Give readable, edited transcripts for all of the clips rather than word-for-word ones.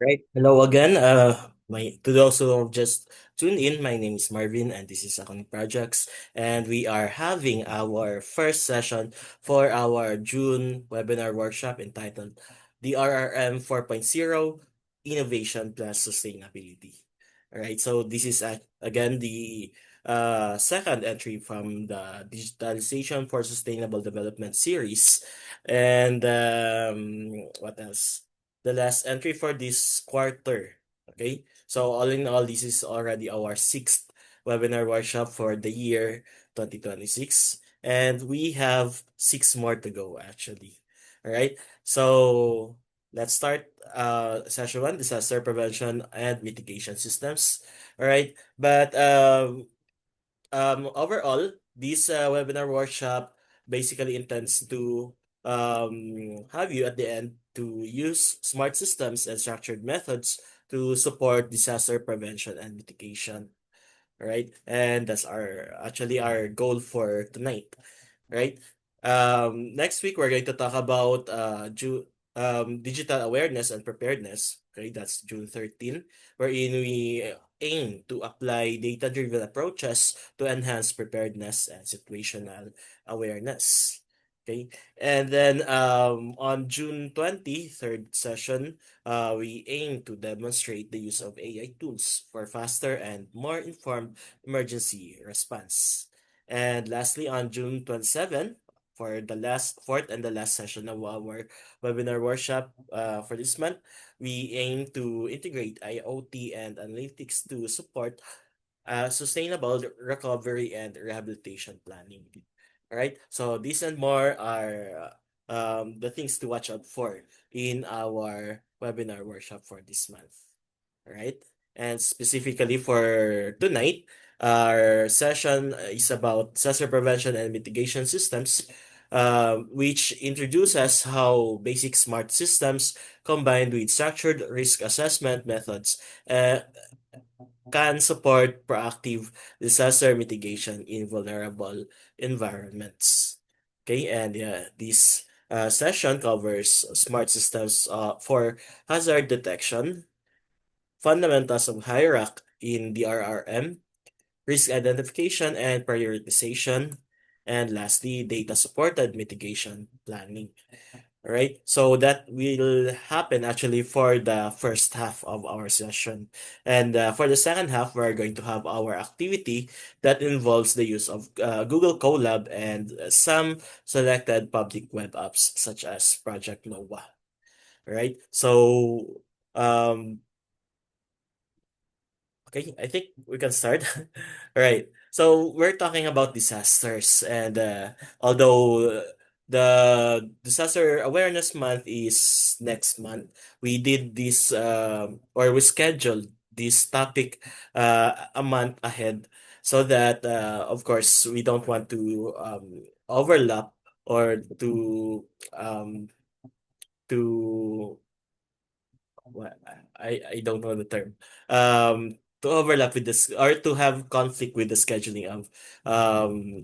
Right. Hello again. To those who have just tuned in, my name is Marvin, and this is Accounting Projects, and we are having our first session for our June webinar workshop entitled "DRRM 4.0 Innovation Plus Sustainability." All right. So this is again the second entry from the Digitalization for Sustainable Development series, and what else? The last entry for this quarter. Okay, so all in all, this is already our sixth webinar workshop for the year 2026, and we have six more to go actually. All right, so let's start session one, disaster prevention and mitigation systems. All right, but overall, this webinar workshop basically intends to have you at the end to use smart systems and structured methods to support disaster prevention and mitigation, right? And that's our goal for tonight, right? Next week we're going to talk about digital awareness and preparedness. Okay, that's June 13, wherein we aim to apply data-driven approaches to enhance preparedness and situational awareness. Okay, and then on June 20, third session, we aim to demonstrate the use of AI tools for faster and more informed emergency response. And lastly, on June 27, for the fourth and the last session of our webinar workshop for this month, we aim to integrate IoT and analytics to support sustainable recovery and rehabilitation planning. All right, so these and more are the things to watch out for in our webinar workshop for this month. All right, and specifically for tonight, our session is about disaster prevention and mitigation systems, which introduces how basic smart systems combined with structured risk assessment methods uh, can support proactive disaster mitigation in vulnerable environments. Okay, and this session covers smart systems for hazard detection, fundamentals of hierarchy in DRRM, risk identification and prioritization, and lastly, data-supported mitigation planning. All right, so that will happen actually for the first half of our session. And for the second half, we're going to have our activity that involves the use of Google Colab and some selected public web apps such as Project Nova. All right, so um, okay, I think we can start. All right. So we're talking about disasters, and although the Disaster Awareness Month is next month, we did this or we scheduled this topic a month ahead so that, of course, we don't want to overlap or um, to what I don't know the term. To overlap with this or to have conflict with the scheduling of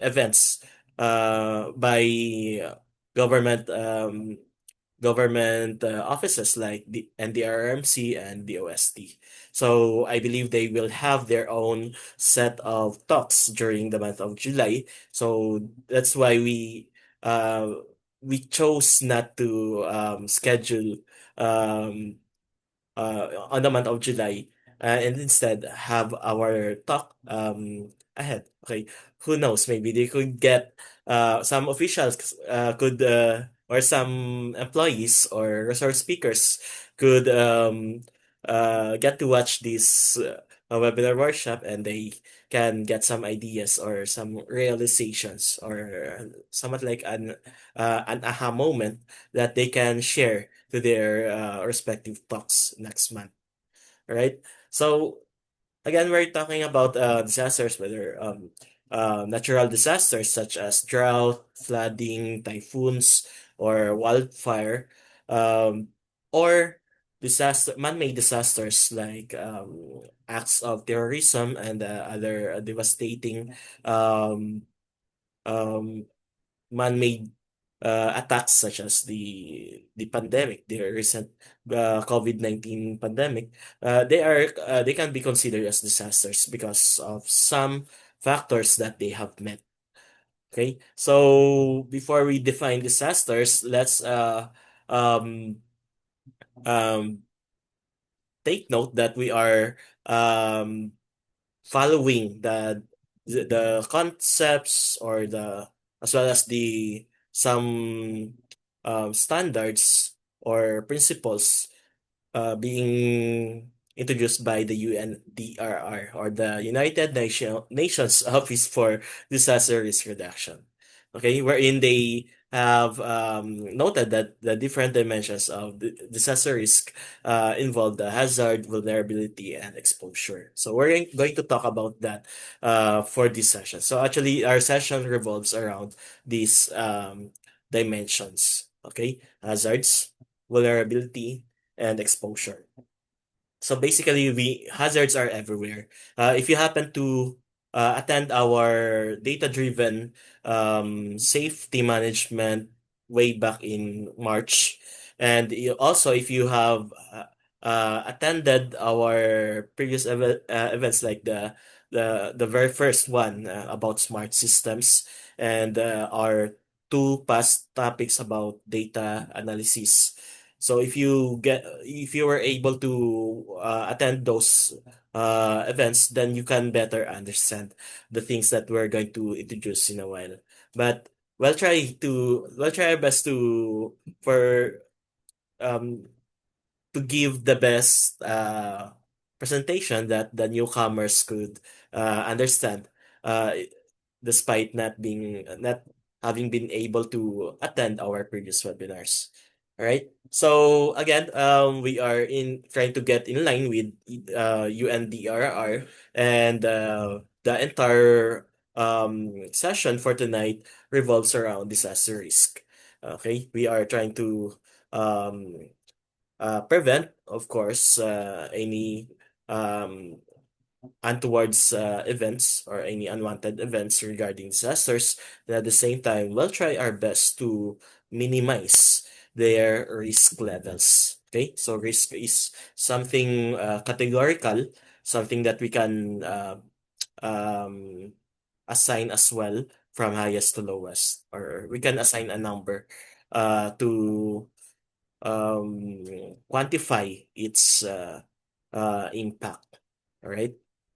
events by government offices like the NDRRMC and the OST. So I believe they will have their own set of talks during the month of July. So that's why we chose not to schedule um on the month of July, and instead have our talk ahead. Okay, who knows? Maybe they could get some officials could or some employees or resource speakers could get to watch this webinar workshop, and they can get some ideas or some realizations or somewhat like an aha moment that they can share to their respective talks next month. All right. So again, we're talking about disasters, whether natural disasters such as drought, flooding, typhoons, or wildfire, um, or man-made disasters like acts of terrorism and other devastating um, um, man-made attacks such as the pandemic, the recent COVID-19 pandemic, they can be considered as disasters because of some factors that they have met. Okay, so before we define disasters, let's um, um, take note that we are um, following the concepts or the as well as the some standards or principles being introduced by the UNDRR or the Nations Office for Disaster Risk Reduction. Okay, wherein they have noted that the different dimensions of the disaster risk involve the hazard, vulnerability, and exposure. So we're going to talk about that for this session. So actually, our session revolves around these dimensions. Okay, hazards, vulnerability, and exposure. So basically, we hazards are everywhere. If you happen to attend our data-driven safety management way back in March, and also if you have attended our previous events like the very first one about smart systems and our two past topics about data analysis. So if you were able to attend those events, then you can better understand the things that we're going to introduce in a while. But we'll try our best for um to give the best presentation that the newcomers could understand, uh, despite not having been able to attend our previous webinars. All right. So again, we are in trying to get in line with UNDRR, and the entire session for tonight revolves around disaster risk. Okay, we are trying to um, prevent, of course, any um, untowards events or any unwanted events regarding disasters. And at the same time, we'll try our best to minimize their risk levels. Okay, so risk is something categorical, something that we can um, assign as well from highest to lowest, or we can assign a number to quantify its impact. All right.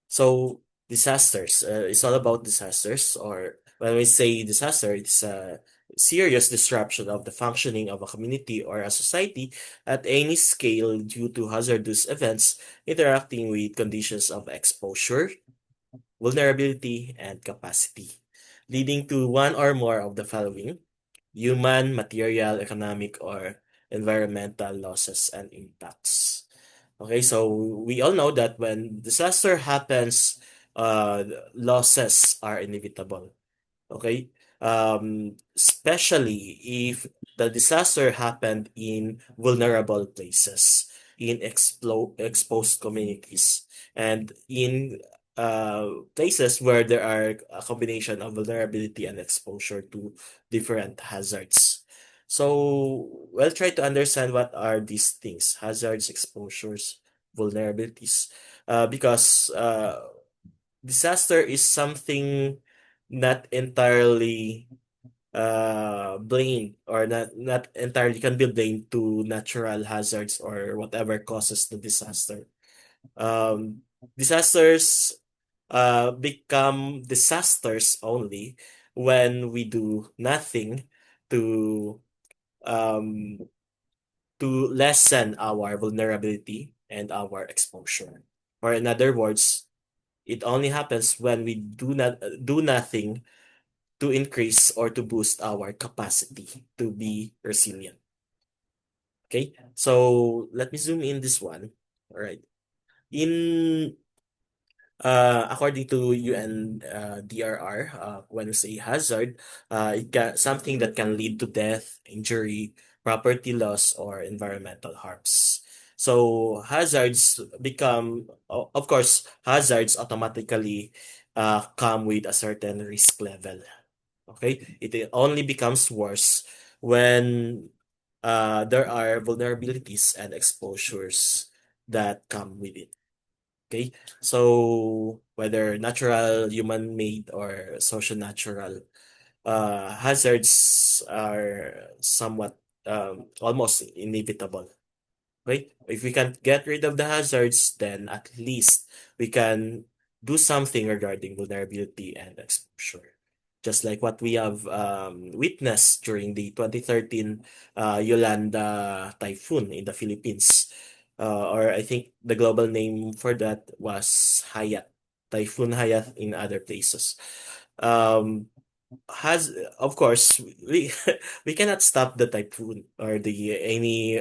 So disasters, it's all about disasters, or when we say disaster, it's a serious disruption of the functioning of a community or a society at any scale due to hazardous events interacting with conditions of exposure, vulnerability, and capacity, leading to one or more of the following: human, material, economic, or environmental losses and impacts. Okay, so we all know that when disaster happens, losses are inevitable. Okay, especially if the disaster happened in vulnerable places, in exposed communities, and in places where there are a combination of vulnerability and exposure to different hazards. So we'll try to understand what are these things: hazards, exposures, vulnerabilities, because disaster is something not entirely blamed, or not entirely can be blamed to natural hazards or whatever causes the disaster. Disasters become disasters only when we do nothing to um lessen our vulnerability and our exposure. Or in other words, it only happens when we do nothing to increase or to boost our capacity to be resilient. Okay, so let me zoom in this one. All right. In According to UN DRR, when we say hazard, something that can lead to death, injury, property loss, or environmental harms. So hazards of course, hazards automatically come with a certain risk level. Okay, it only becomes worse when there are vulnerabilities and exposures that come with it. Okay, so whether natural, human-made, or social natural, hazards are somewhat almost inevitable. Right? If we can't get rid of the hazards, then at least we can do something regarding vulnerability and exposure. Just like what we have witnessed during the 2013 Yolanda typhoon in the Philippines. Or I think the global name for that was Hayat, Typhoon Hayat in other places. Um, has of course we we cannot stop the typhoon or the any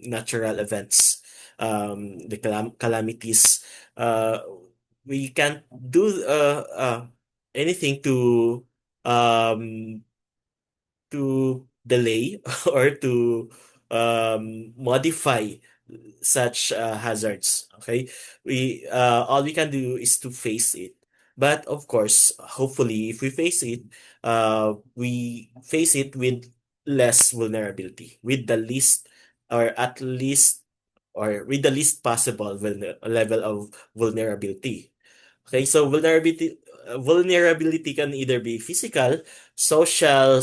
natural events, the calamities. uh we can't do anything um delay or to modify such hazards. Okay, we all we can do is to face it. But of course, hopefully, if we face it, we face it with less vulnerability, with the least, or at least, or with the least possible level of vulnerability. Okay, so vulnerability can either be physical, social,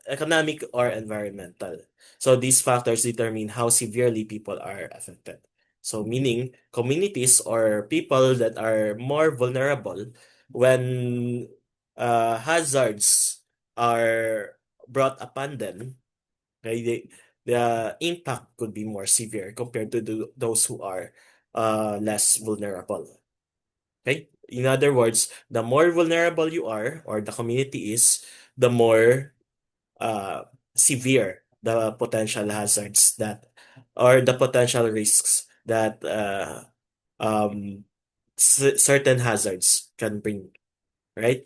economic, or environmental. So these factors determine how severely people are affected. So meaning communities or people that are more vulnerable when hazards are brought upon them, okay, the impact could be more severe compared to those who are less vulnerable. Okay? In other words, the more vulnerable you are or the community is, the more uh, severe the potential hazards that or the potential risks that certain hazards can bring, right?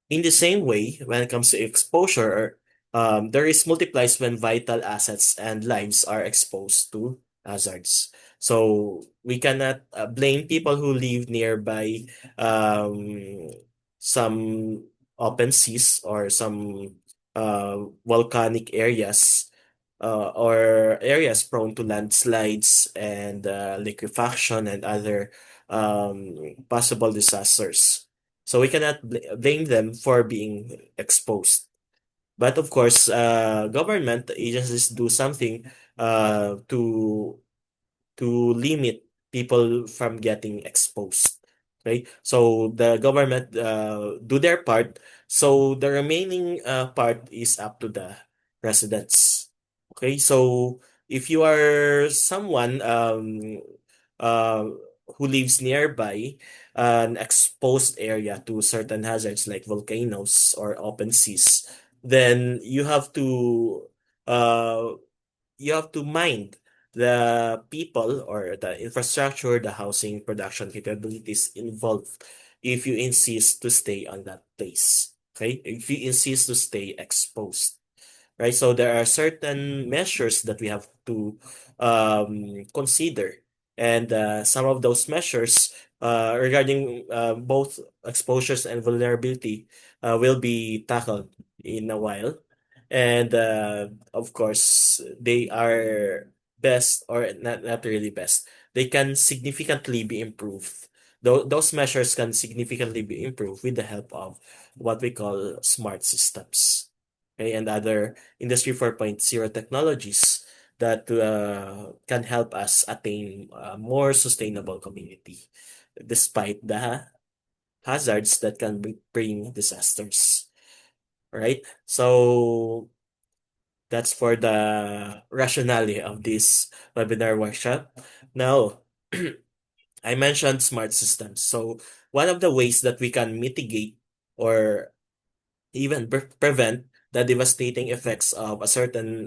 In the same way, when it comes to exposure, there is multiplies when vital assets and lives are exposed to hazards. So we cannot blame people who live nearby um, some open seas or some volcanic areas, or areas prone to landslides and liquefaction and other possible disasters. So we cannot blame them for being exposed. But of course, government agencies do something to limit people from getting exposed. Right? So the government do their part. So the remaining part is up to the residents. Okay, so if you are someone uh, who lives nearby an exposed area to certain hazards like volcanoes or open seas, then uh, you have to mind the people or the infrastructure, the housing production capabilities involved if you insist to stay on that place. Okay? If you insist to stay exposed, right? So there are certain measures that we have to consider. And some of those measures regarding both exposures and vulnerability will be tackled in a while. And of course, they are best or not really best. They can significantly be improved. Those measures can significantly be improved with the help of what we call smart systems, okay, and other Industry 4.0 technologies that can help us attain a more sustainable community despite the hazards that can bring disasters. All right. So that's for the rationale of this webinar workshop. Now, I mentioned smart systems. So one of the ways that we can mitigate or even prevent the devastating effects of a certain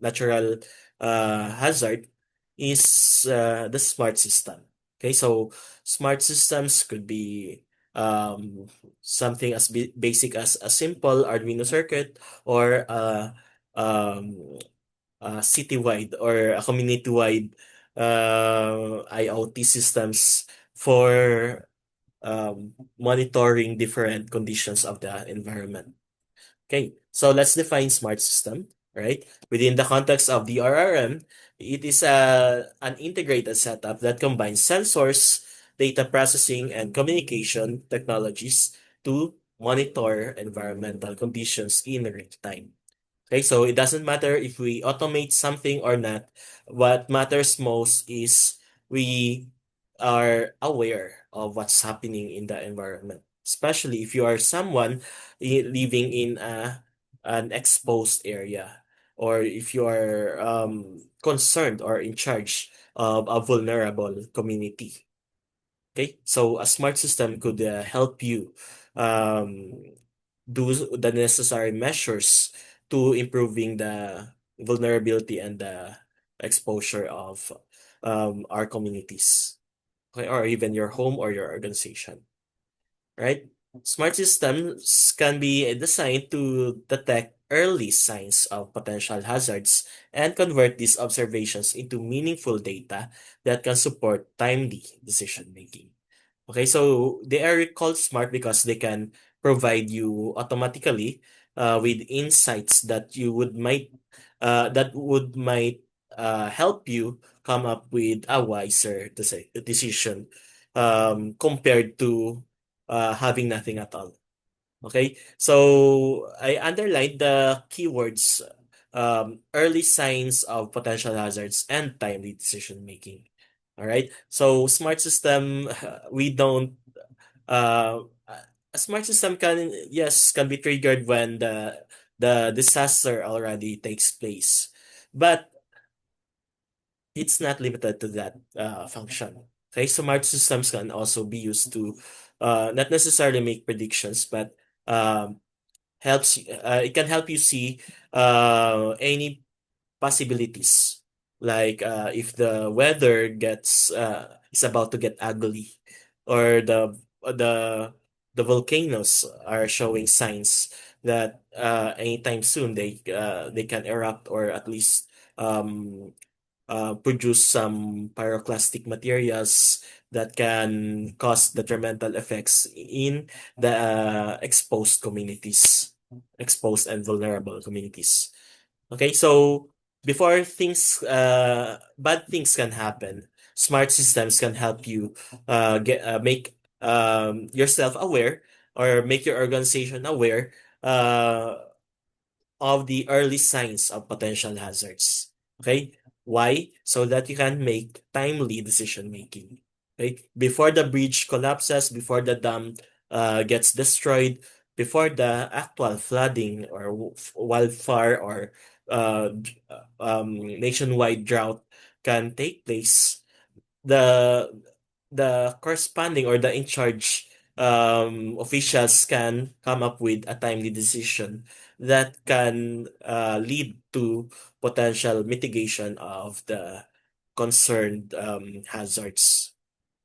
natural hazard is the smart system. Okay, so smart systems could be um, something as basic as a simple Arduino circuit or um, a citywide or a community-wide IoT systems for monitoring different conditions of the environment. Okay, so let's define smart system. right? Within the context of the RRM, it is an integrated setup that combines sensors, data processing, and communication technologies to monitor environmental conditions in real time. Okay, so it doesn't matter if we automate something or not. What matters most is we are aware of what's happening in the environment, especially if you are someone living in an exposed area, or if you are concerned or in charge of a vulnerable community. Okay, so a smart system could help you um, do the necessary measures to improving the vulnerability and the exposure of our communities, okay, or even your home or your organization, right? Smart systems can be designed to detect early signs of potential hazards and convert these observations into meaningful data that can support timely decision making. Okay, so they are called smart because they can provide you automatically with insights that would might help you come up with a wiser decision compared to having nothing at all. Okay, so I underlined the keywords early signs of potential hazards and timely decision making. All right, so smart system, we don't, uh, a smart system can, yes, can be triggered when the disaster already takes place, but it's not limited to that function. Okay, smart systems can also be used to not necessarily make predictions, but um, it can help you see any possibilities, like if the weather gets is about to get ugly, or the the volcanoes are showing signs that anytime soon they can erupt, or at least um produce some pyroclastic materials that can cause detrimental effects in the exposed and vulnerable communities. Okay, so before bad things can happen, smart systems can help you make yourself aware, or make your organization aware uh, of the early signs of potential hazards. Okay? Why? So that you can make timely decision making. Okay? Before the bridge collapses, before the dam gets destroyed, before the actual flooding or wildfire or nationwide drought can take place, the corresponding or the in charge officials can come up with a timely decision that can lead to potential mitigation of the concerned hazards.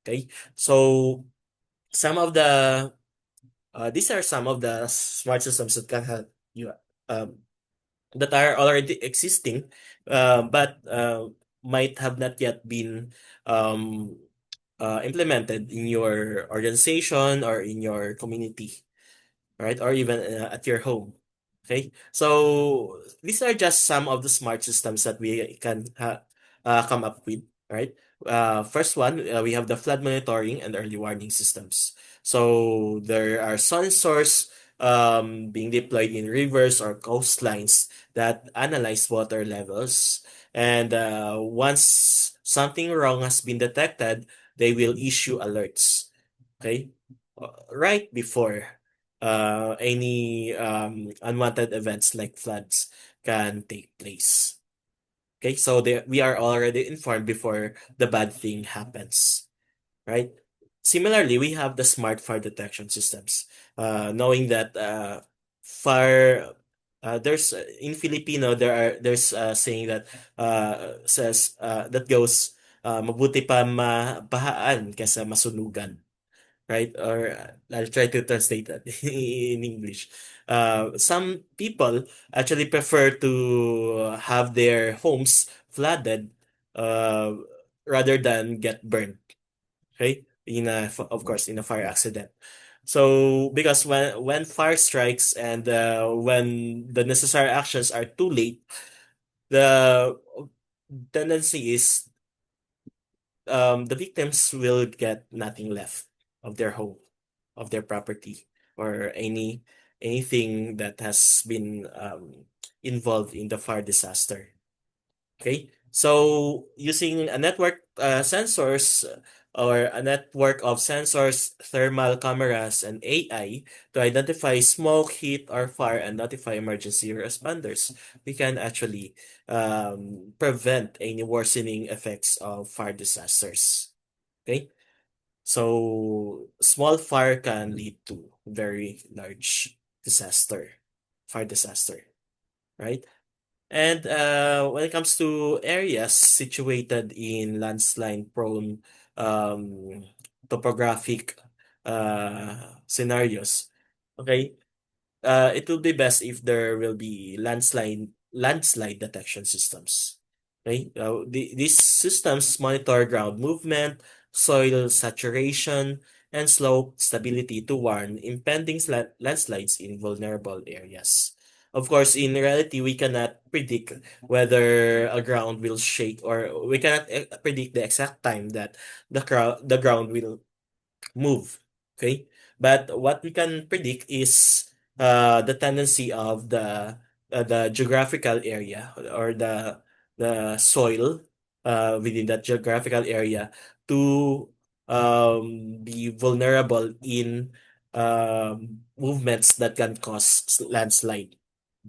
Okay, so some of the these are some of the smart systems that can help you, um, that are already existing, but might have not yet been um, implemented in your organization or in your community, right? Or even at your home. Okay. So these are just some of the smart systems that we can come up with, right? First one, we have the flood monitoring and early warning systems. So there are sensors being deployed in rivers or coastlines that analyze water levels. And once something wrong has been detected, they will issue alerts. Okay. Right before any unwanted events like floods can take place. Okay, so we are already informed before the bad thing happens, right? Similarly, we have the smart fire detection systems. Knowing that fire, there's in Filipino there's a saying that says that goes mabuti pa mabahaan kaysa masunugan, right? Or I'll try to translate that in English. Some people actually prefer to have their homes flooded uh, rather than get burned, okay? Of course, in a fire accident. So, because when fire strikes and when the necessary actions are too late, The tendency is the victims will get nothing left of their home, of their property, or anything that has been involved in the fire disaster. Okay, so using a network sensors or a network of sensors, thermal cameras, and AI to identify smoke, heat, or fire and notify emergency responders, we can actually prevent any worsening effects of fire disasters. Okay, so small fire can lead to very large disaster, fire disaster, right? And when it comes to areas situated in landslide-prone um, topographic scenarios, okay, it will be best if there will be landslide detection systems. Okay, these systems monitor ground movement, soil saturation, and slope stability to warn impending landslides in vulnerable areas. Of course, in reality, we cannot predict whether a ground will shake, or we cannot predict the exact time that the ground will move. Okay. But what we can predict is the tendency of the geographical area, or the soil within that geographical area to be vulnerable in movements that can cause landslide.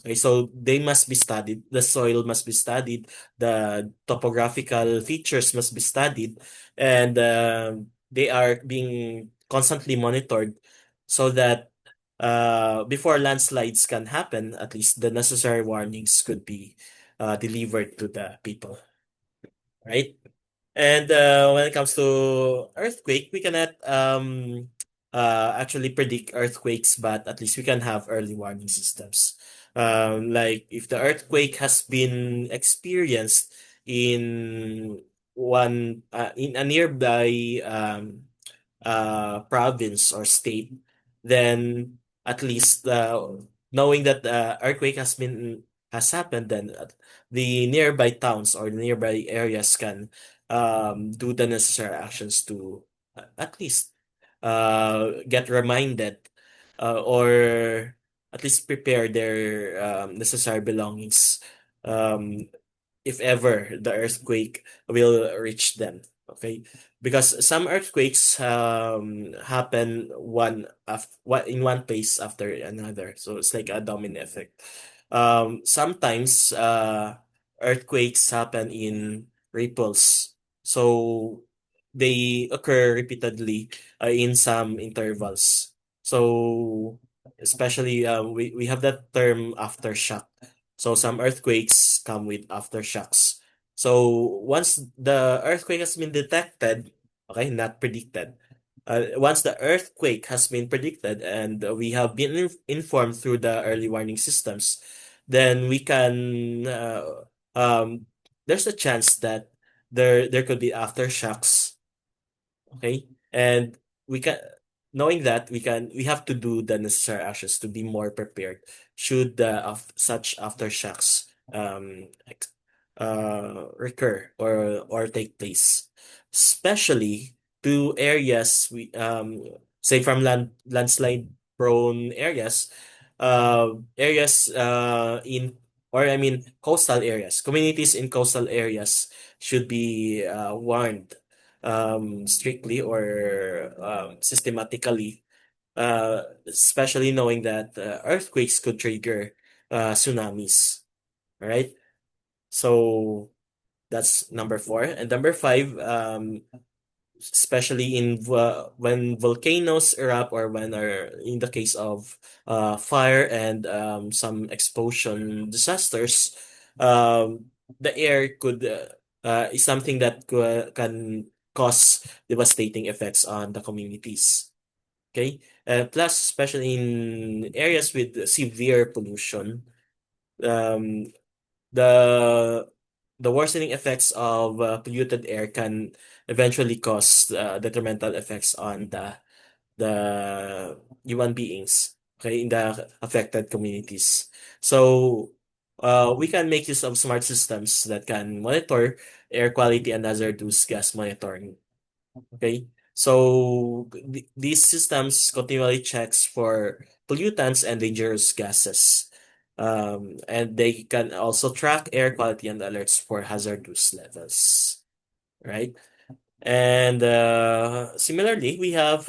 Okay, so they must be studied. The soil must be studied. The topographical features must be studied, and they are being constantly monitored so that before landslides can happen, at least the necessary warnings could be delivered to the people, right? And when it comes to earthquake, we cannot actually predict earthquakes, but at least we can have early warning systems. Like if the earthquake has been experienced in in a nearby province or state, then at least knowing that the earthquake has happened, then the nearby towns or the nearby areas can do the necessary actions to at least get reminded, or at least prepare their necessary belongings um, if ever the earthquake will reach them. Okay, because some earthquakes happen in one place after another, so it's like a domino effect. Sometimes earthquakes happen in ripples, so they occur repeatedly in some intervals. So especially we have that term aftershock. So some earthquakes come with aftershocks. So once the earthquake has been detected, okay, not predicted. Once the earthquake has been predicted and we have been informed through the early warning systems, then we can there's a chance that there could be aftershocks. Okay. And we can, knowing that we have to do the necessary actions to be more prepared should of such aftershocks recur or take place. Especially to areas say from landslide prone areas, areas in or I mean coastal areas, communities in coastal areas should be warned strictly or systematically, especially knowing that earthquakes could trigger tsunamis. All right. So that's number four. And number five, especially when volcanoes erupt, or when are in the case of fire and some explosion disasters, the air could is something that can cause devastating effects on the communities. Okay, plus especially in areas with severe pollution, um, the worsening effects of polluted air can eventually cause detrimental effects on the human beings, okay, in the affected communities. So we can make use of smart systems that can monitor air quality and hazardous gas monitoring. Okay, so these systems continually checks for pollutants and dangerous gases. And they can also track air quality and alerts for hazardous levels, right? And similarly, we have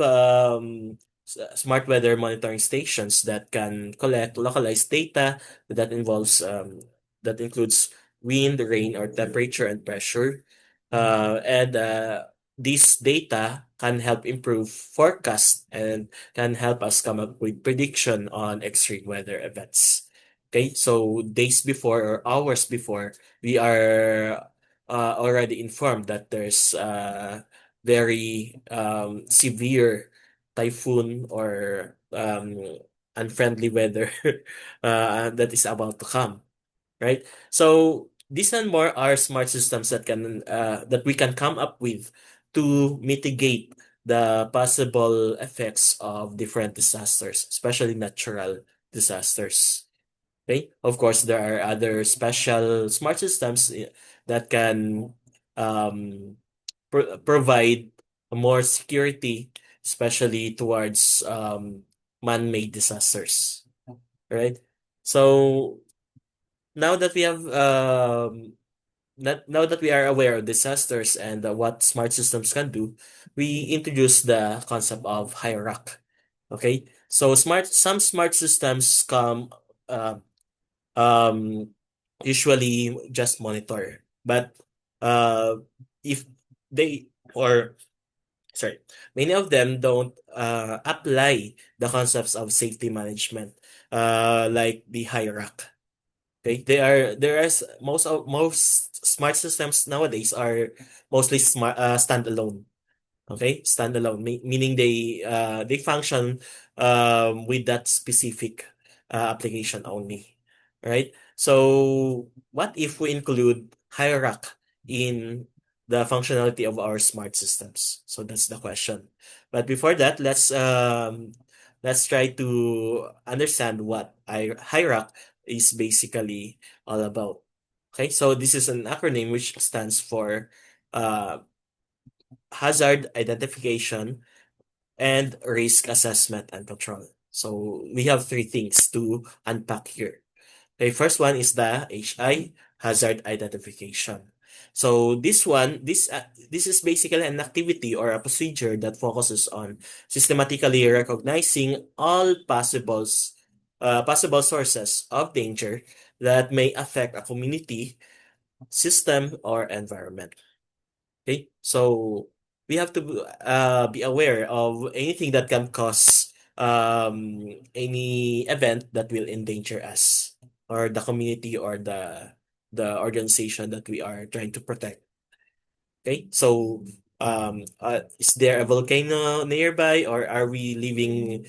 smart weather monitoring stations that can collect localized data that involves that includes wind, rain, or temperature and pressure. And This data can help improve forecast and can help us come up with prediction on extreme weather events. Okay, so days before or hours before, we are already informed that there's very severe typhoon or unfriendly weather that is about to come, right? So these and more are smart systems that we can come up with to mitigate the possible effects of different disasters, especially natural disasters. Okay. Of course, there are other special smart systems that can um, provide more security, especially towards man-made disasters. Right. So now that we have now that we are aware of disasters and what smart systems can do, we introduce the concept of hierarchy. Okay. So some smart systems come uh, um usually just monitor, but uh if they or sorry, many of them don't apply the concepts of safety management like the hierarchy. Okay, most smart systems nowadays are mostly standalone. Okay, standalone, meaning they function with that specific application only, right? So what if we include hierarchy in the functionality of our smart systems? So that's the question. But before that, let's try to understand what hierarchy is basically all about. Okay, so this is an acronym which stands for uh, hazard identification, and risk assessment and control. So we have three things to unpack here. The first one is the HI, hazard identification. So this is basically an activity or a procedure that focuses on systematically recognizing all possible sources of danger that may affect a community, system, or environment. Okay, so we have to be aware of anything that can cause any event that will endanger us or the community or the organization that we are trying to protect. Okay, so is there a volcano nearby, or are we living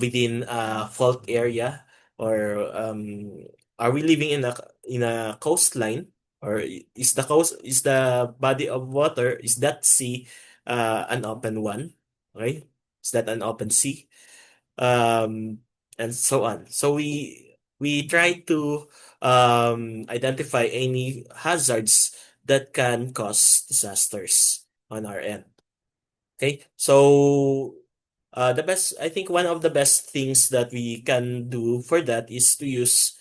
within a fault area, or are we living in a coastline, or is the body of water, is that sea an open one? Okay, is that an open sea? um, and so on. So we try to identify any hazards that can cause disasters on our end. Okay, so I think one of the best things that we can do for that is to use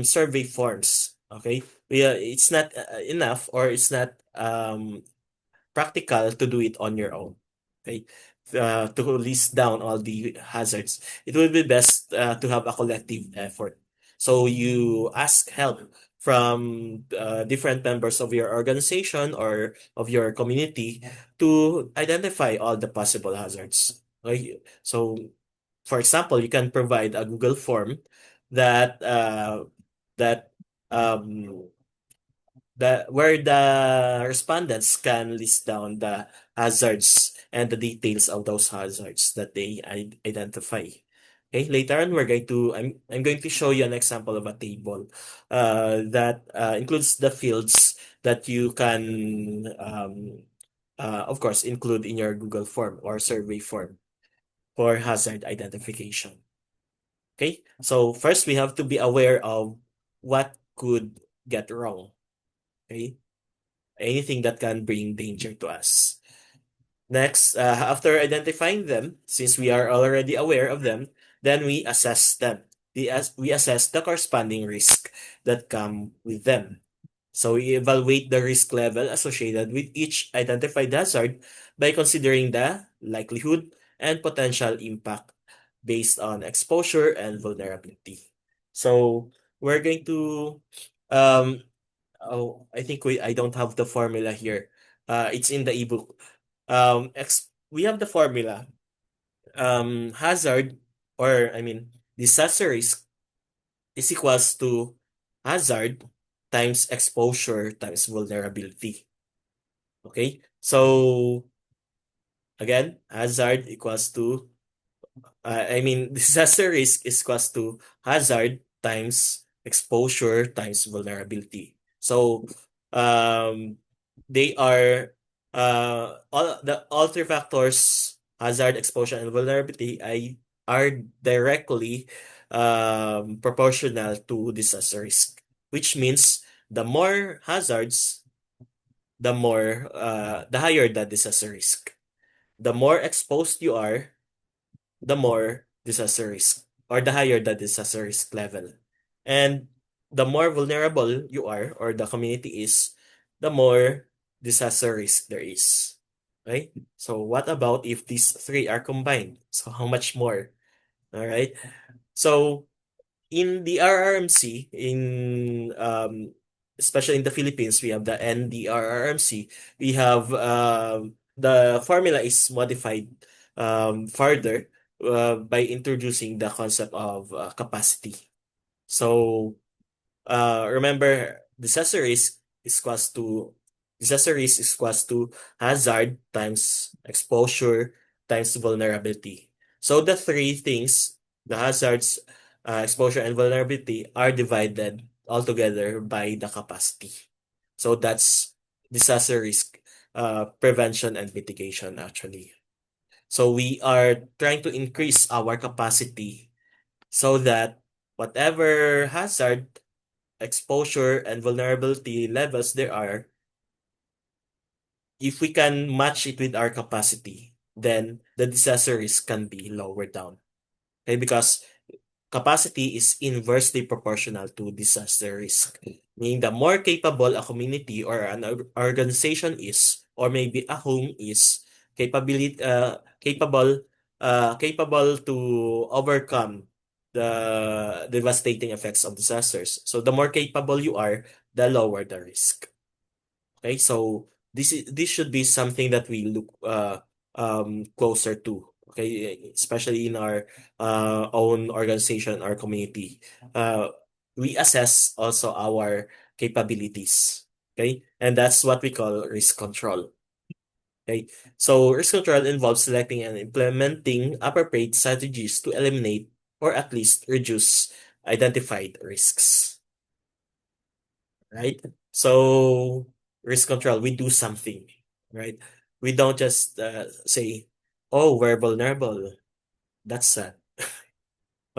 survey forms. Okay, it's not enough, or it's not practical to do it on your own. Okay. To list down all the hazards, it would be best to have a collective effort. So you ask help from different members of your organization or of your community to identify all the possible hazards. Okay. So, for example, you can provide a Google form that that um, where the respondents can list down the hazards and the details of those hazards that they identify. Okay, later on I'm going to show you an example of a table that includes the fields that you can of course include in your Google form or survey form for hazard identification. Okay, so first we have to be aware of what could get wrong. Okay? Anything that can bring danger to us. Next, after identifying them, since we are already aware of them, then we assess them. We assess the corresponding risk that come with them. So we evaluate the risk level associated with each identified hazard by considering the likelihood and potential impact based on exposure and vulnerability. So we're going to um I think I don't have the formula here. It's in the ebook. We have the formula. Hazard, or I mean disaster risk, is equals to hazard times exposure times vulnerability. Okay? So again, hazard equals to disaster risk is equals to hazard times exposure times vulnerability. So, um, they are all three factors, hazard, exposure, and vulnerability, are directly proportional to disaster risk, which means the more hazards, the higher the disaster risk. The more exposed you are, the more disaster risk, or the higher the disaster risk level. And the more vulnerable you are, or the community is, the more disaster risk there is. Right? So what about if these three are combined? So how much more? All right. So in the RRMC, especially in the Philippines, we have the NDRRMC. We have the formula is modified further by introducing the concept of capacity. So remember, disaster risk is equals to hazard times exposure times vulnerability. So the three things, the hazards, exposure, and vulnerability, are divided altogether by the capacity. So that's disaster risk prevention and mitigation actually. So we are trying to increase our capacity so that whatever hazard, exposure, and vulnerability levels there are, if we can match it with our capacity, then the disaster risk can be lowered down. Okay, because capacity is inversely proportional to disaster risk, meaning the more capable a community or an organization is, or maybe a home is, capable to overcome the devastating effects of disasters. So the more capable you are, the lower the risk. Okay, so this should be something that we look closer to. Okay, especially in our own organization, our community. We assess also our capabilities. Okay, and that's what we call risk control. Okay, so risk control involves selecting and implementing appropriate strategies to eliminate or at least reduce identified risks. Right? So risk control, we do something, right? We don't just say, "Oh, we're vulnerable." That's sad.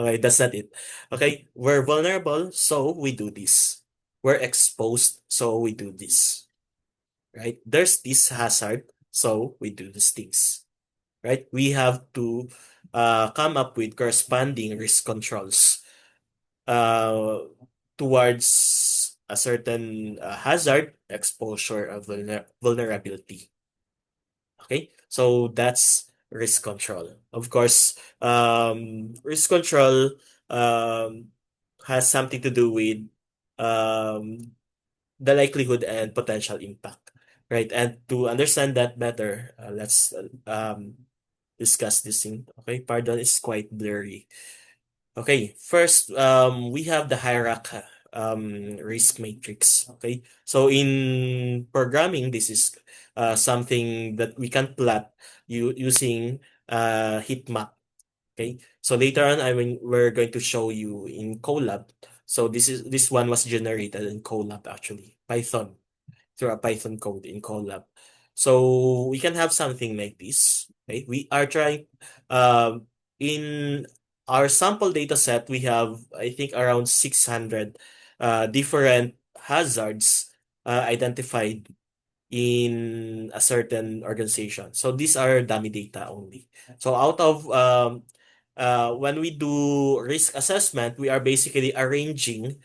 Okay, that's not it. Okay, we're vulnerable, so we do this. We're exposed, so we do this. Right? There's this hazard, so we do these things. Right? We have to come up with corresponding risk controls uh, towards a certain hazard, exposure, or vulnerability. Okay, so that's risk control. Of course, risk control has something to do with um, the likelihood and potential impact, right? And to understand that better, let's discuss this thing. Okay, pardon, it's quite blurry. Okay, first, we have the hierarchy risk matrix. Okay, so in programming, this is something that we can plot using heat map. Okay, so later on, we're going to show you in Colab. So this one was generated in Colab actually, Python, through a Python code in Colab. So we can have something like this. Okay, we are trying in our sample data set, we have, I think, around 600 different hazards identified in a certain organization. So these are dummy data only. So out of when we do risk assessment, we are basically arranging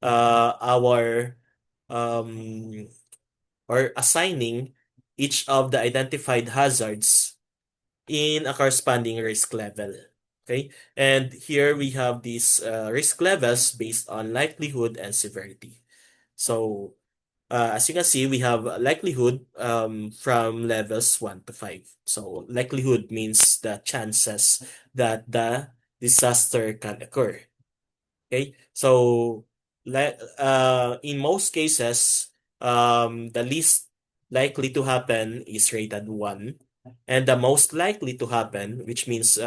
our um, or assigning each of the identified hazards in a corresponding risk level. Okay, and here we have these risk levels based on likelihood and severity. So as you can see, we have likelihood from levels 1 to 5. So likelihood means the chances that the disaster can occur. Okay, so in most cases, the least likely to happen is rated 1, and the most likely to happen, which means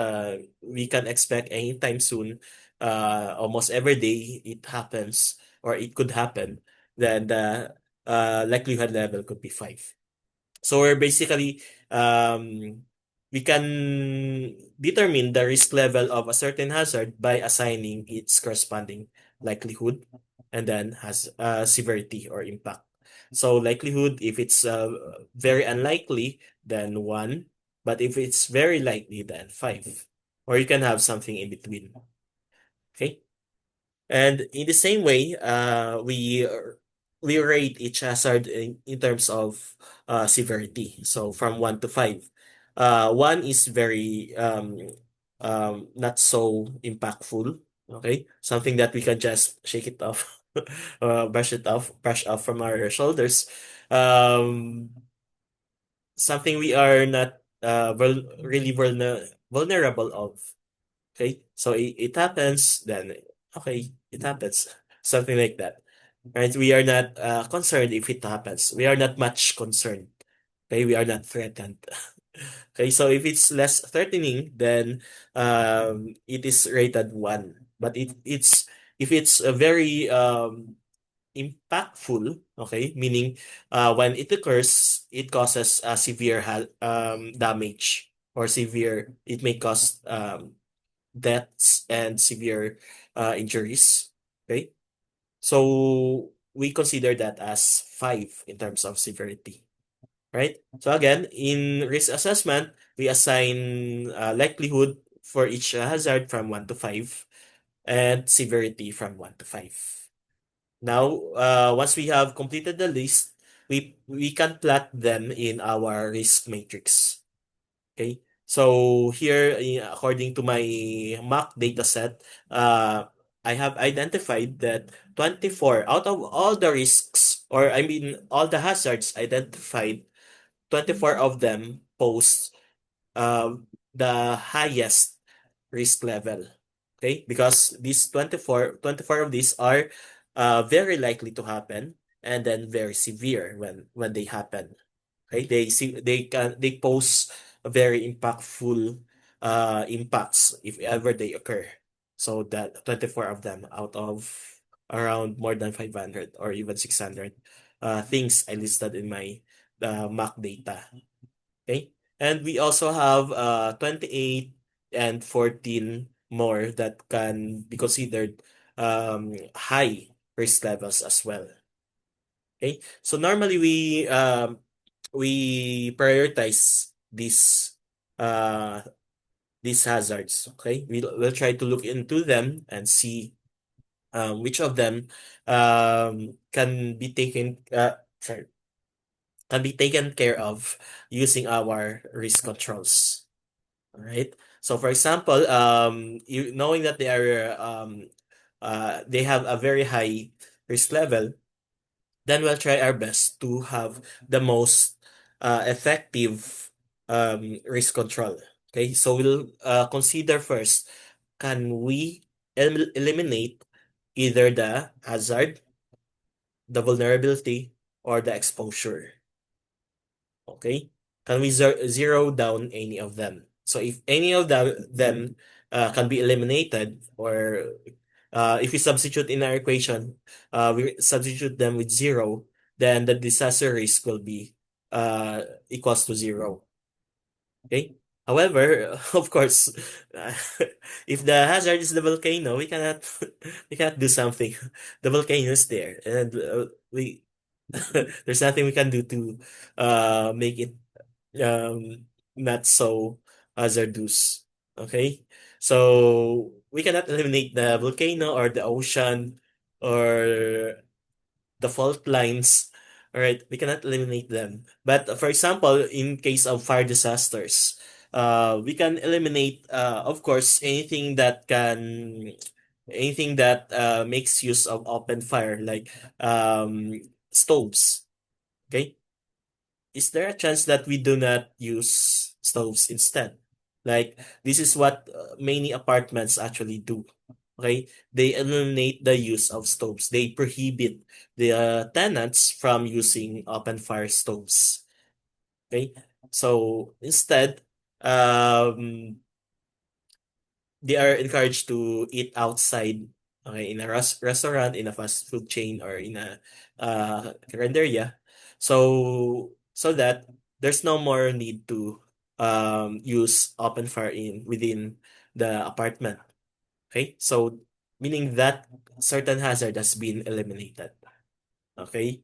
we can expect anytime soon, almost every day it happens or it could happen, then the likelihood level could be 5. So we're basically we can determine the risk level of a certain hazard by assigning its corresponding likelihood and then has severity or impact. So likelihood, if it's very unlikely, then 1, but if it's very likely, then 5. Or you can have something in between. Okay? And in the same way, we rate each hazard in terms of severity. So from 1 to 5. 1 is very not so impactful. Okay, something that we can just shake it off, brush off from our shoulders. Um, Something we are not really vulnerable of. Okay, so it happens, then okay, it happens. Something like that. Right? We are not concerned if it happens. We are not much concerned. Okay, we are not threatened. Okay, so if it's less threatening, then it is rated 1. But it's if it's a very impactful, okay, meaning when it occurs, it causes a severe damage or severe. It may cause deaths and severe injuries. Okay, so we consider that as 5 in terms of severity, right? So again, in risk assessment, we assign likelihood for each hazard from 1 to 5 and severity from 1 to 5. Now, once we have completed the list, we can plot them in our risk matrix. Okay. So here, according to my mock data set, I have identified that 24 out of all the risks, or I mean, all the hazards identified, 24 of them pose the highest risk level. Okay, because these 24 of these are very likely to happen and then very severe when they happen. Okay, they pose a very impactful impacts if ever they occur. So that 24 of them out of around more than 500 or even 600 things I listed in my mock data. Okay, and we also have 28 and 14 more that can be considered high risk levels as well. Okay, so normally we prioritize uh these hazards. Okay, we'll try to look into them and see which of them can be taken can be taken care of using our risk controls. All right. So for example, knowing that they have a very high risk level, then we'll try our best to have the most effective risk control. Okay, so we'll consider first, can we eliminate either the hazard, the vulnerability, or the exposure? Okay, can we zero down any of them? So if any of them can be eliminated, or if we substitute in our equation, we substitute them with 0, then the disaster risk will be equals to 0. Okay. However, of course, if the hazard is the volcano, we cannot we cannot do something. The volcano is there, and we there's nothing we can do to make it not so hazardous. Okay, so we cannot eliminate the volcano or the ocean or the fault lines. All right, we cannot eliminate them. But for example, in case of fire disasters, we can eliminate, of course, anything that makes use of open fire, like stoves. Okay, is there a chance that we do not use stoves instead? Like this is what many apartments actually do. Okay, they eliminate the use of stoves. They prohibit the tenants from using open fire stoves. Okay, so instead, um, they are encouraged to eat outside, okay, in a restaurant, in a fast food chain, or in a carinderia, so that there's no more need to use open fire in within the apartment. Okay, so meaning that certain hazard has been eliminated. Okay,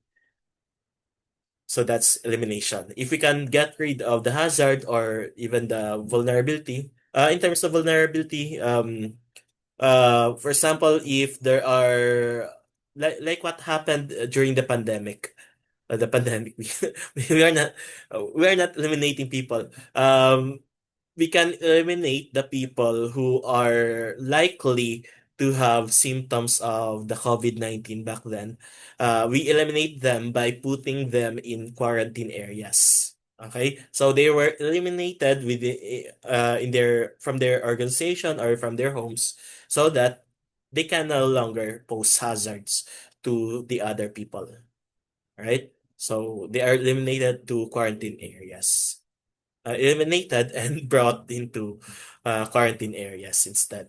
so that's elimination. If we can get rid of the hazard or even the vulnerability, in terms of vulnerability, for example, if there are like what happened during the pandemic, we are not we are not eliminating people. We can eliminate the people who are likely to have symptoms of the COVID-19 back then. We eliminate them by putting them in quarantine areas. Okay, so they were eliminated in their from their organization or from their homes, so that they can no longer pose hazards to the other people. Right? So they are eliminated to quarantine areas, eliminated and brought into quarantine areas instead.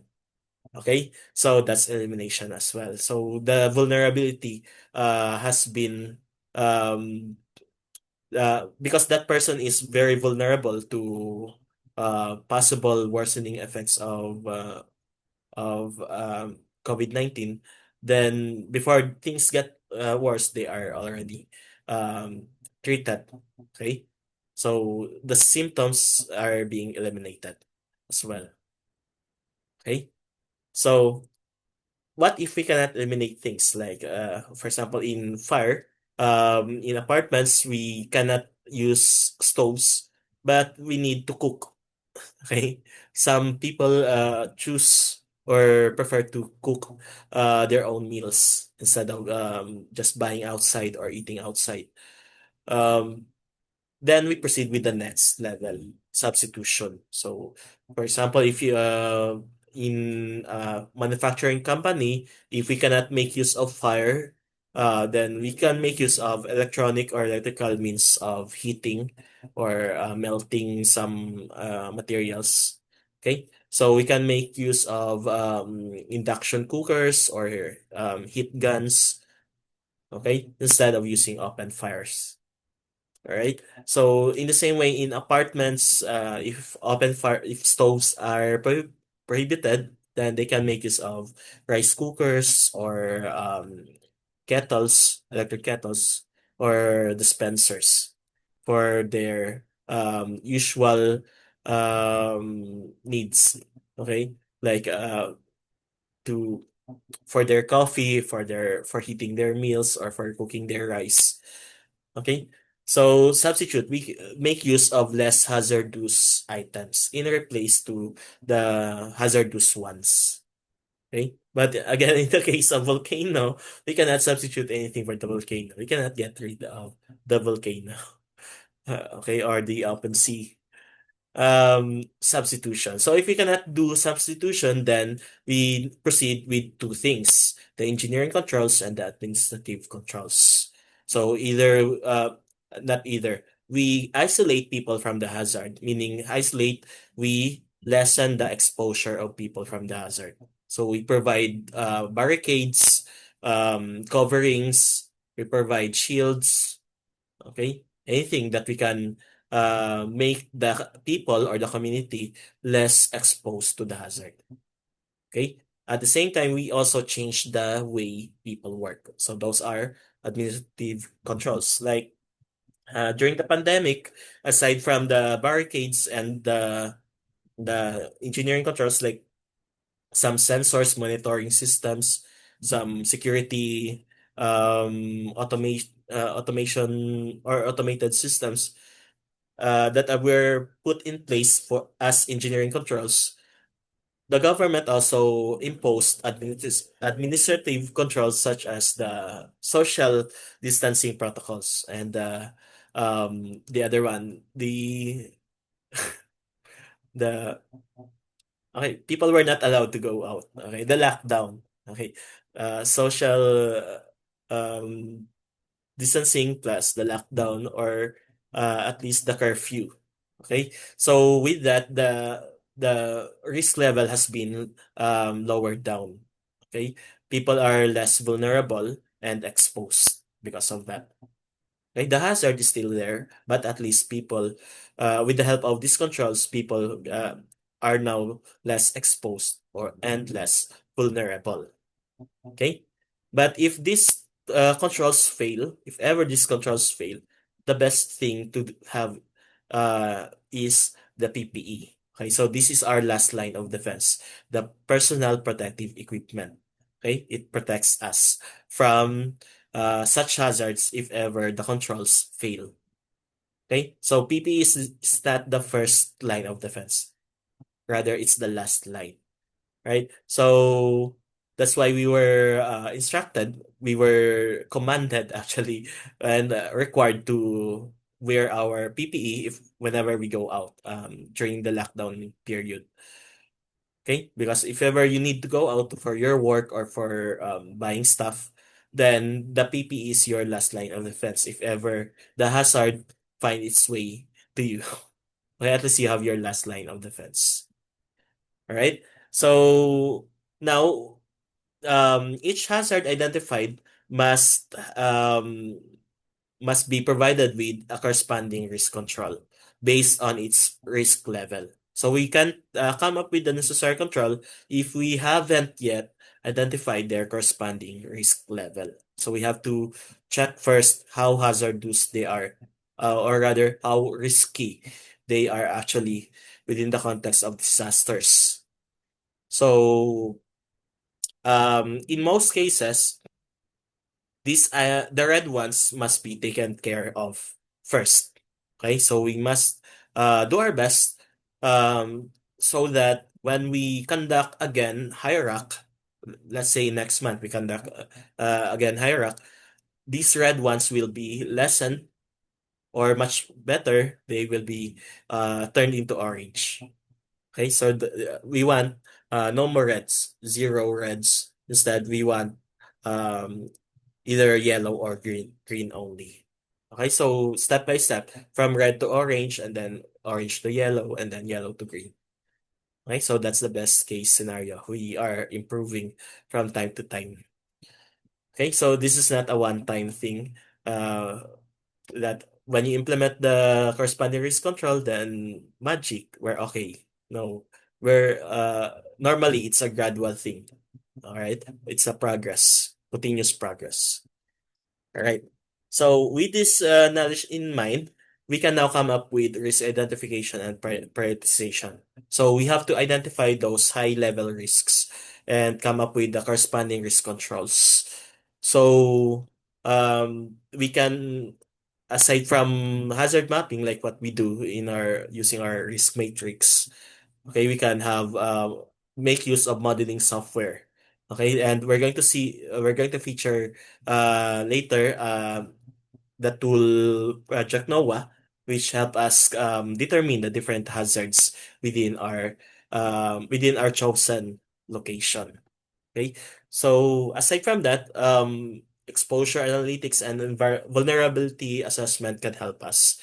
Okay, so that's elimination as well. So the vulnerability has been um, because that person is very vulnerable to possible worsening effects of COVID-19. Then before things get worse, they are already um, treated. Okay, so the symptoms are being eliminated as well. Okay, so what if we cannot eliminate things like, for example, in fire, in apartments, we cannot use stoves, but we need to cook. Okay, some people choose or prefer to cook their own meals instead of just buying outside or eating outside. Um, then we proceed with the next level, substitution. So, for example, if you in a manufacturing company, if we cannot make use of fire, then we can make use of electronic or electrical means of heating or melting some materials. Okay, so we can make use of induction cookers or heat guns. Okay, instead of using open fires. All right. So in the same way, in apartments, if stoves are prohibited, then they can make use of rice cookers or electric kettles, or dispensers for their usual needs. Okay, like to for their coffee, for heating their meals, or for cooking their rice. Okay. So substitute, we make use of less hazardous items in replace to the hazardous ones. Okay. But again, in the case of volcano, we cannot substitute anything for the volcano. We cannot get rid of the volcano. Okay, or the open sea substitution. So if we cannot do substitution, then we proceed with two things: the engineering controls and the administrative controls. So not either. We isolate people from the hazard, meaning we lessen the exposure of people from the hazard. So we provide barricades, coverings, we provide shields, okay? Anything that we can make the people or the community less exposed to the hazard. Okay. At the same time, we also change the way people work. So those are administrative controls. Like during the pandemic, aside from the barricades and the engineering controls, like some sensors monitoring systems, some security automation or automated systems that were put in place for as engineering controls. The government also imposed administrative controls such as the social distancing protocols and the other one, the okay, people were not allowed to go out. Okay, the lockdown. Okay, social um distancing plus the lockdown or at least the curfew. Okay, so with that, the risk level has been lowered down. Okay, people are less vulnerable and exposed because of that. Okay, the hazard is still there, but at least people, with the help of these controls, people are now less exposed or and less vulnerable. Okay. But if these controls fail, if ever these controls fail, the best thing to have is the PPE. Okay, so this is our last line of defense, the personal protective equipment. Okay, it protects us from such hazards if ever the controls fail. Okay, so PPE is not the first line of defense, rather, it's the last line, right? So that's why we were instructed, we were commanded actually, and required to wear our PPE if whenever we go out during the lockdown period. Okay, because if ever you need to go out for your work or for buying stuff, then the PPE is your last line of defense. If ever the hazard find its way to you, okay, at least you have your last line of defense. All right. So now each hazard identified must be provided with a corresponding risk control based on its risk level. So we can come up with the necessary control if we haven't yet identified their corresponding risk level. So we have to check first how hazardous they are, or rather how risky they are actually within the context of disasters. So in most cases, these the red ones must be taken care of first. Okay, so we must do our best so that when we conduct again HIRAC, let's say next month we conduct again HIRAC, these red ones will be lessened or much better. They will be turned into orange. Okay, so we want no more reds, zero reds. Instead, we want um, either yellow or green only. Okay, so step by step, from red to orange, and then orange to yellow, and then yellow to green. Okay, so that's the best case scenario. We are improving from time to time. Okay, so this is not a one-time thing. That when you implement the corresponding risk control, then magic, we're okay. No, we're normally it's a gradual thing. All right, it's a progress, continuous progress. All right. So with this knowledge in mind, we can now come up with risk identification and prioritization. So we have to identify those high-level risks and come up with the corresponding risk controls. So we can, aside from hazard mapping, like what we do in our using our risk matrix, okay, we can have make use of modeling software. Okay, and we're going to feature later the tool Project NOAA, which help us determine the different hazards within our chosen location. Okay, so aside from that, exposure analytics and vulnerability assessment can help us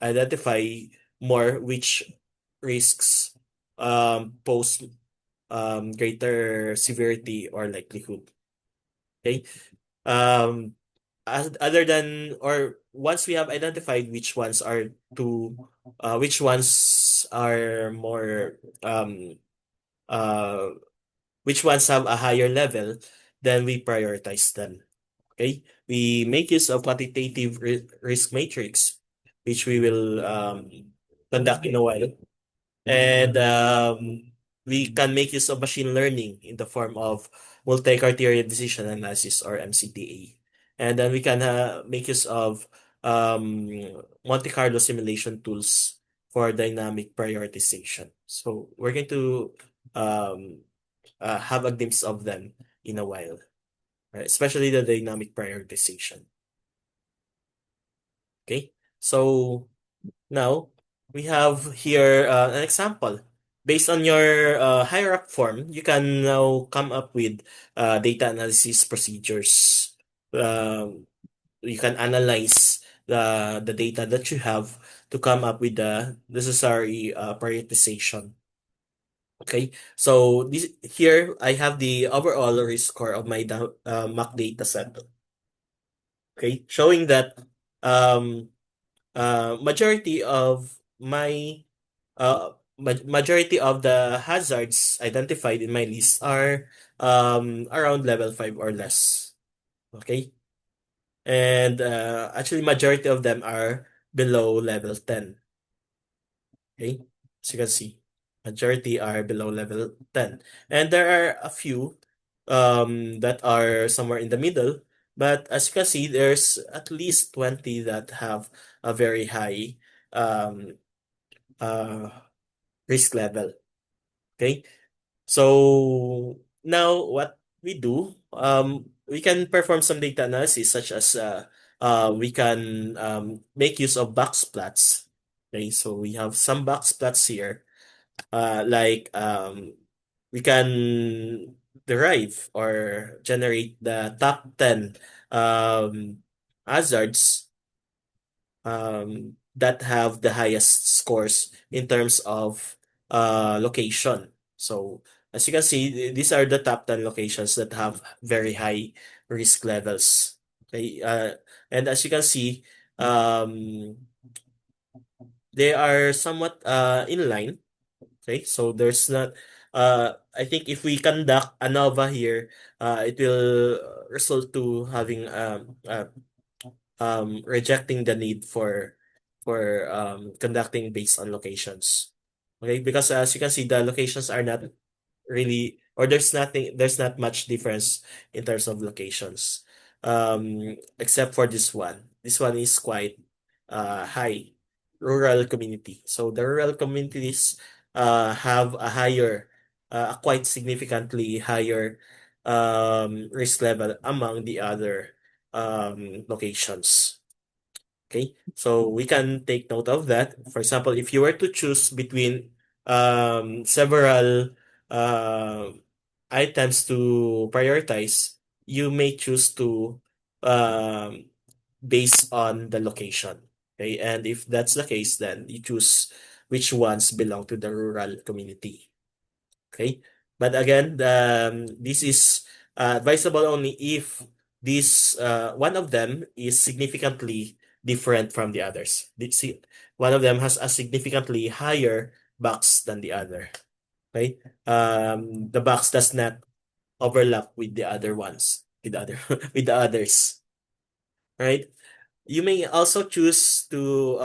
identify more which risks pose greater severity or likelihood. Okay. Um, other than or once we have identified which ones are more uh which ones have a higher level, then we prioritize them. Okay, we make use of quantitative risk matrix, which we will conduct in a while, and we can make use of machine learning in the form of multi-criteria decision analysis or MCDA. And then we can make use of um, Monte Carlo simulation tools for dynamic prioritization. So we're going to um, have a glimpse of them in a while, right? Especially the dynamic prioritization. Okay, so now, we have here an example. Based on your hierarchy form, you can now come up with data analysis procedures. You can analyze the data that you have to come up with the necessary prioritization. Okay, so this here I have the overall risk score of my mock data set. Okay, showing that um, majority of my majority of the hazards identified in my list are around level 5 or less. Okay? And actually majority of them are below level 10. Okay? As you can see, majority are below level 10. And there are a few that are somewhere in the middle, but as you can see, there's at least 20 that have a very high um, uh, risk level. Okay? So now what we do, we can perform some data analysis such as we can make use of box plots. Okay, so we have some box plots here. Like we can derive or generate the top 10 um, hazards that have the highest scores in terms of location. So as you can see, these are the top 10 locations that have very high risk levels. Okay, and as you can see, um, they are somewhat in line. Okay, so there's not. I think if we conduct ANOVA here, it will result to having rejecting the need for conducting based on locations. Okay, because as you can see, the locations are not really, or there's not much difference in terms of locations, except for this one. This one is quite high rural community. So the rural communities have a quite significantly higher risk level among the other locations. Okay, so we can take note of that. For example, if you were to choose between several uh, items to prioritize, you may choose to um, based on the location. Okay, and if that's the case, then you choose which ones belong to the rural community. Okay, but again, this is advisable only if this one of them is significantly different from the others. One of them has a significantly higher box than the other. Okay, the box does not overlap with the other ones, with the other with the others. Right? You may also choose to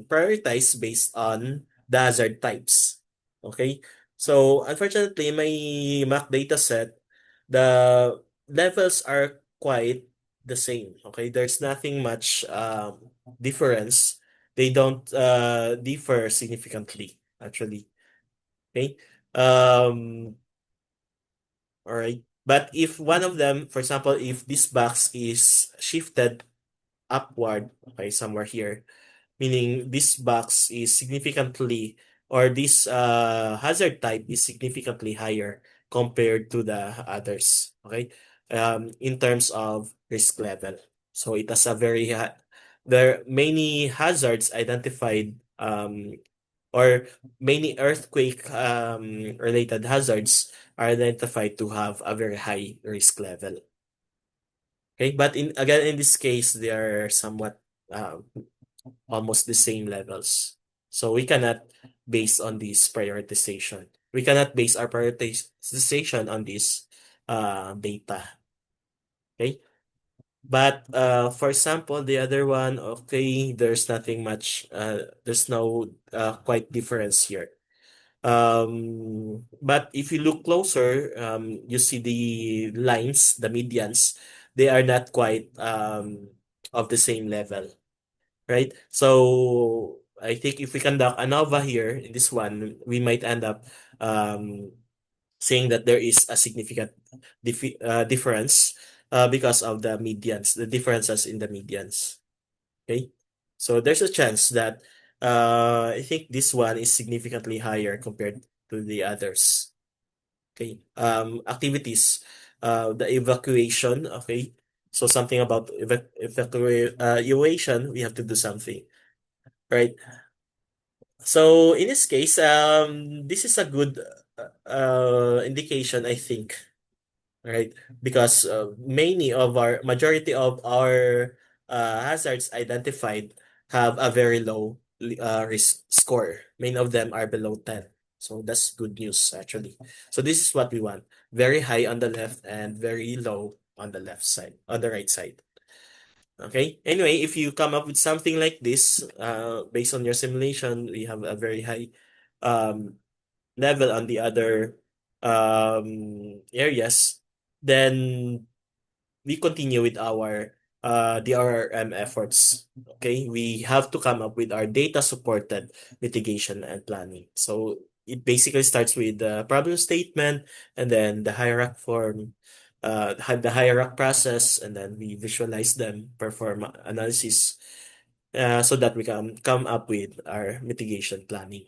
prioritize based on the hazard types. Okay? So, unfortunately, my Mac data set, the levels are quite the same. Okay? There's nothing much difference. They don't differ significantly, actually. Okay? Um, all right. But if one of them, for example, if this box is shifted upward, okay, somewhere here, meaning this box is significantly, or this hazard type is significantly higher compared to the others, okay, in terms of risk level. So it has a there are many hazards identified, or many earthquake related hazards are identified to have a very high risk level. Okay, but in again in this case they are somewhat um, almost the same levels. So we cannot base on this prioritization. We cannot base our prioritization on this data. Okay. But for example, the other one, okay, there's nothing much, there's no quite difference here. But if you look closer, you see the lines, the medians, they are not quite of the same level, right? So I think if we conduct ANOVA here in this one, we might end up um, saying that there is a significant difference because of the medians, the differences in the medians. Okay, so there's a chance that I think this one is significantly higher compared to the others. Okay, activities, the evacuation. Okay, so something about evacuation, we have to do something, right? So in this case, this is a good indication, I think, right? Because many of our majority of our hazards identified have a very low risk score. Many of them are below 10. So that's good news actually. So this is what we want. Very high on the left and very low on the left side, on the right side. Okay. Anyway, if you come up with something like this, based on your simulation, we have a very high um, level on the other areas, then we continue with our DRRM efforts. Okay, we have to come up with our data supported mitigation and planning. So it basically starts with the problem statement and then the hierarch form, the hierarch process, and then we visualize them, perform analysis, so that we can come up with our mitigation planning.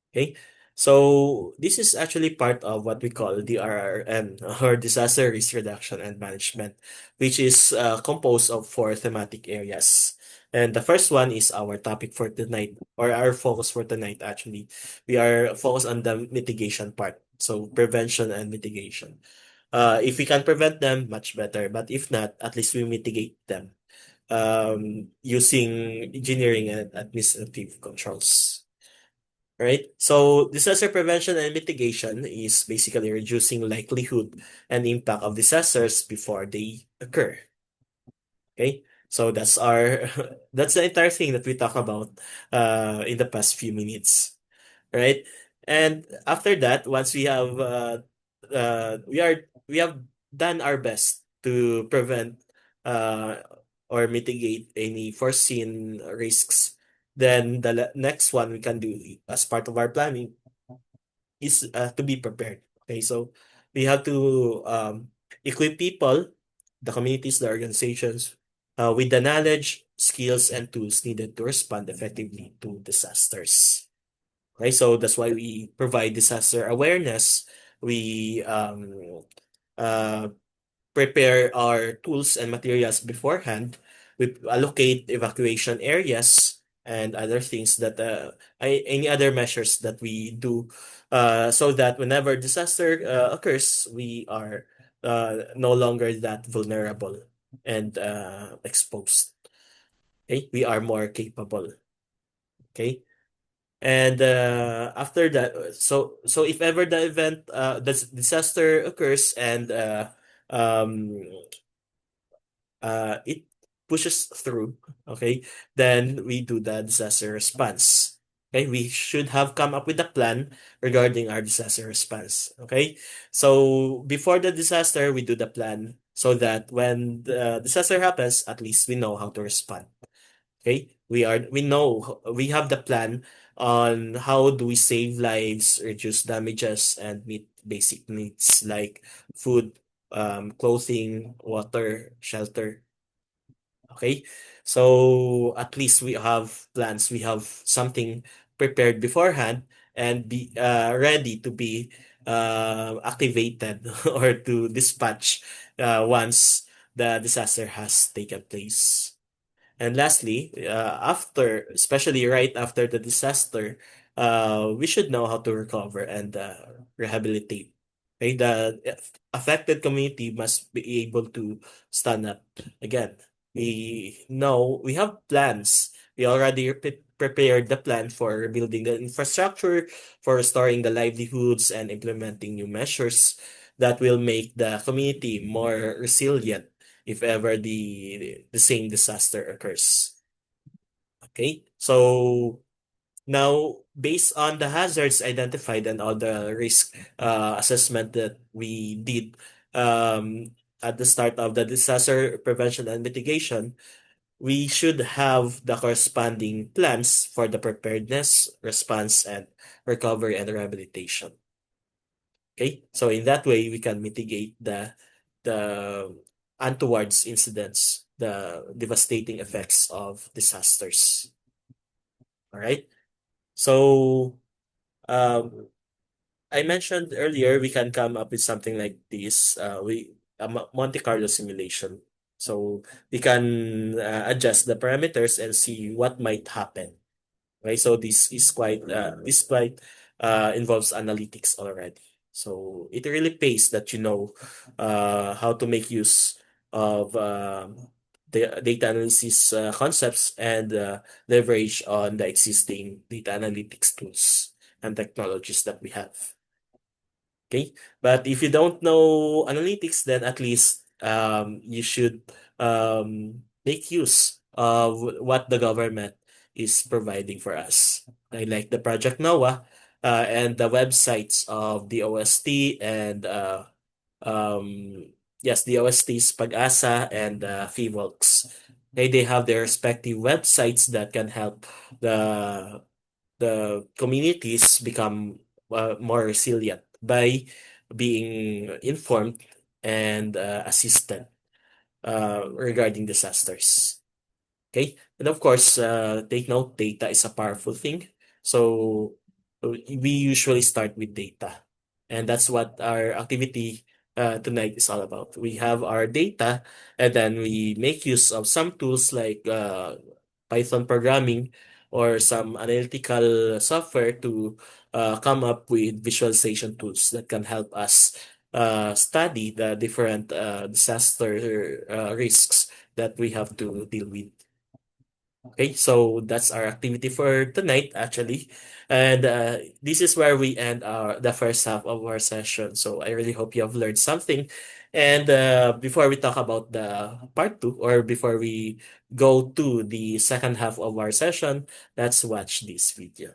Okay. So this is actually part of what we call DRRM, or Disaster Risk Reduction and Management, which is composed of four thematic areas. And the first one is our topic for tonight, or our focus for tonight, actually. We are focused on the mitigation part. So prevention and mitigation. If we can prevent them, much better. But if not, at least we mitigate them using engineering and administrative controls. Right? So disaster prevention and mitigation is basically reducing likelihood and impact of disasters before they occur. Okay? So that's our that's the entire thing that we talk about in the past few minutes, right? And after that, once we have we have done our best to prevent uh, or mitigate any foreseen risks, then the next one we can do as part of our planning is to be prepared. Okay, so we have to equip people, the communities, the organizations, with the knowledge, skills, and tools needed to respond effectively to disasters. Okay, so that's why we provide disaster awareness. We uh, prepare our tools and materials beforehand. We allocate evacuation areas and other things that any other measures that we do so that whenever disaster occurs, we are no longer that vulnerable and exposed. Okay, we are more capable. Okay. And after that, so if ever the event, the disaster occurs and um, it pushes through, okay, then we do the disaster response. Okay, we should have come up with a plan regarding our disaster response. Okay, so before the disaster, we do the plan so that when the disaster happens, at least we know how to respond. Okay, we have the plan on how do we save lives, reduce damages, and meet basic needs like food, clothing, water, shelter. Okay, so at least we have plans, we have something prepared beforehand and be ready to be activated or to dispatch once the disaster has taken place. And lastly, especially right after the disaster, we should know how to recover and rehabilitate. Okay, the affected community must be able to stand up again. We know we have plans. We already prepared the plan for building the infrastructure, for restoring the livelihoods, and implementing new measures that will make the community more resilient if ever the same disaster occurs. Okay, so now, based on the hazards identified and all the risk assessment that we did at the start of the disaster prevention and mitigation, we should have the corresponding plans for the preparedness, response, and recovery and rehabilitation. Okay, so in that way, we can mitigate the untowards incidents, the devastating effects of disasters. All right, so. Um, I mentioned earlier we can come up with something like this. We a Monte Carlo simulation. So we can adjust the parameters and see what might happen. Right? So this quite involves analytics already. So it really pays that you know how to make use of the data analysis concepts and leverage on the existing data analytics tools and technologies that we have. Okay, but if you don't know analytics, then at least you should make use of what the government is providing for us. Like the Project NOAA and the websites of the OST and yes, the OSTs Pag-asa and FIVOLCS. They have their respective websites that can help the the communities become more resilient by being informed and assisted regarding disasters. Okay, and of course, take note, data is a powerful thing. So we usually start with data, and that's what our activity tonight is all about. We have our data, and then we make use of some tools like Python programming or some analytical software to come up with visualization tools that can help us study the different disaster risks that we have to deal with. Okay, so that's our activity for tonight, actually. And this is where we end the first half of our session. So I really hope you have learned something. And before we talk about the part two, or before we go to the second half of our session, let's watch this video.